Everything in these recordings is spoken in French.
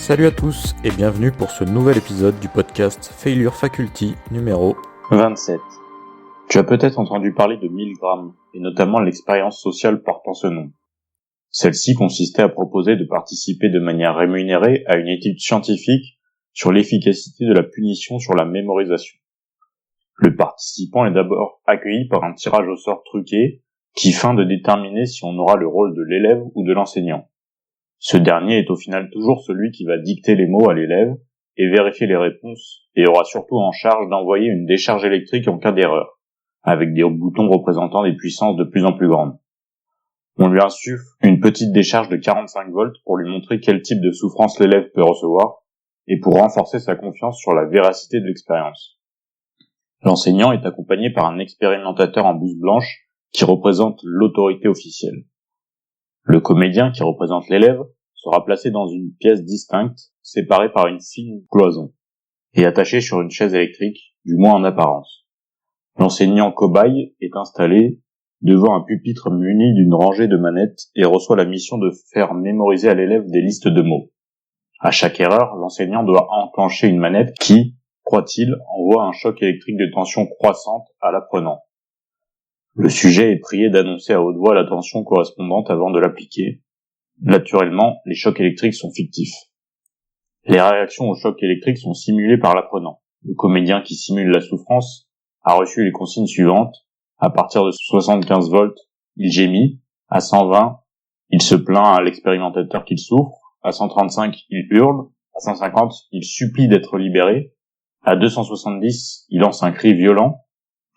Salut à tous et bienvenue pour ce nouvel épisode du podcast Failure Faculty numéro 27. Tu as peut-être entendu parler de Milgram, et notamment l'expérience sociale portant ce nom. Celle-ci consistait à proposer de participer de manière rémunérée à une étude scientifique sur l'efficacité de la punition sur la mémorisation. Le participant est d'abord accueilli par un tirage au sort truqué qui feint de déterminer si on aura le rôle de l'élève ou de l'enseignant. Ce dernier est au final toujours celui qui va dicter les mots à l'élève et vérifier les réponses, et aura surtout en charge d'envoyer une décharge électrique en cas d'erreur, avec des boutons représentant des puissances de plus en plus grandes. On lui insuffle une petite décharge de 45 volts pour lui montrer quel type de souffrance l'élève peut recevoir, et pour renforcer sa confiance sur la véracité de l'expérience. L'enseignant est accompagné par un expérimentateur en blouse blanche qui représente l'autorité officielle. Le comédien, qui représente l'élève, sera placé dans une pièce distincte, séparée par une fine cloison, et attaché sur une chaise électrique, du moins en apparence. L'enseignant cobaye est installé devant un pupitre muni d'une rangée de manettes et reçoit la mission de faire mémoriser à l'élève des listes de mots. À chaque erreur, l'enseignant doit enclencher une manette qui, croit-il, envoie un choc électrique de tension croissante à l'apprenant. Le sujet est prié d'annoncer à haute voix la tension correspondante avant de l'appliquer. Naturellement, les chocs électriques sont fictifs. Les réactions aux chocs électriques sont simulées par l'apprenant. Le comédien qui simule la souffrance a reçu les consignes suivantes. À partir de 75 volts, il gémit. À 120, il se plaint à l'expérimentateur qu'il souffre. À 135, il hurle. À 150, il supplie d'être libéré. À 270, il lance un cri violent.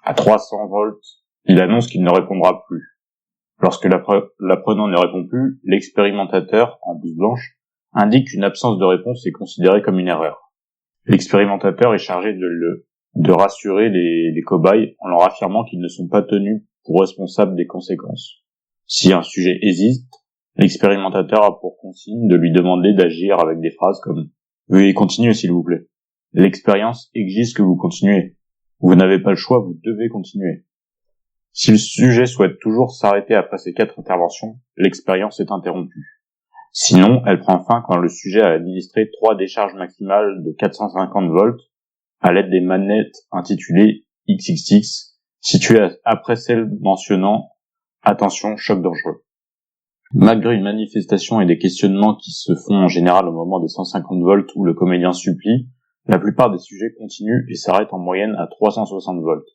À 300 volts, il annonce qu'il ne répondra plus. Lorsque l'apprenant ne répond plus, l'expérimentateur, en blouse blanche, indique qu'une absence de réponse est considérée comme une erreur. L'expérimentateur est chargé de rassurer les cobayes en leur affirmant qu'ils ne sont pas tenus pour responsables des conséquences. Si un sujet hésite, l'expérimentateur a pour consigne de lui demander d'agir avec des phrases comme « Veuillez continuer s'il vous plaît ». L'expérience exige que vous continuez. Vous n'avez pas le choix, vous devez continuer. Si le sujet souhaite toujours s'arrêter après ces 4 interventions, l'expérience est interrompue. Sinon, elle prend fin quand le sujet a administré 3 décharges maximales de 450 volts à l'aide des manettes intitulées XXX, situées après celles mentionnant « Attention, choc dangereux ». Malgré une manifestation et des questionnements qui se font en général au moment des 150 volts où le comédien supplie, la plupart des sujets continuent et s'arrêtent en moyenne à 360 volts.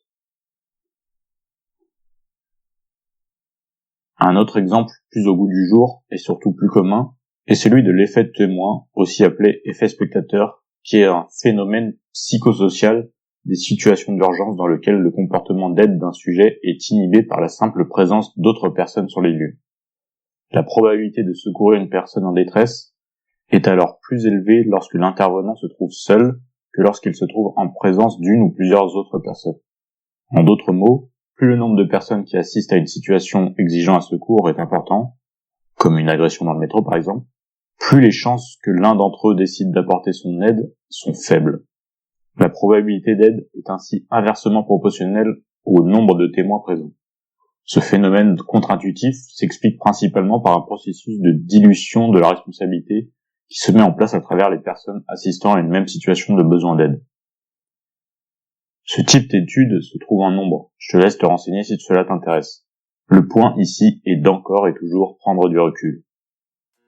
Un autre exemple plus au goût du jour, et surtout plus commun, est celui de l'effet de témoin, aussi appelé effet spectateur, qui est un phénomène psychosocial des situations d'urgence dans lesquelles le comportement d'aide d'un sujet est inhibé par la simple présence d'autres personnes sur les lieux. La probabilité de secourir une personne en détresse est alors plus élevée lorsque l'intervenant se trouve seul que lorsqu'il se trouve en présence d'une ou plusieurs autres personnes. En d'autres mots, plus le nombre de personnes qui assistent à une situation exigeant un secours est important, comme une agression dans le métro par exemple, plus les chances que l'un d'entre eux décide d'apporter son aide sont faibles. La probabilité d'aide est ainsi inversement proportionnelle au nombre de témoins présents. Ce phénomène contre-intuitif s'explique principalement par un processus de dilution de la responsabilité qui se met en place à travers les personnes assistant à une même situation de besoin d'aide. Ce type d'étude se trouve en nombre. Je te laisse te renseigner si cela t'intéresse. Le point ici est d'encore et toujours prendre du recul.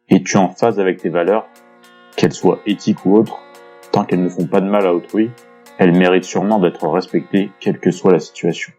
Es-tu en phase avec tes valeurs, qu'elles soient éthiques ou autres, tant qu'elles ne font pas de mal à autrui, elles méritent sûrement d'être respectées quelle que soit la situation.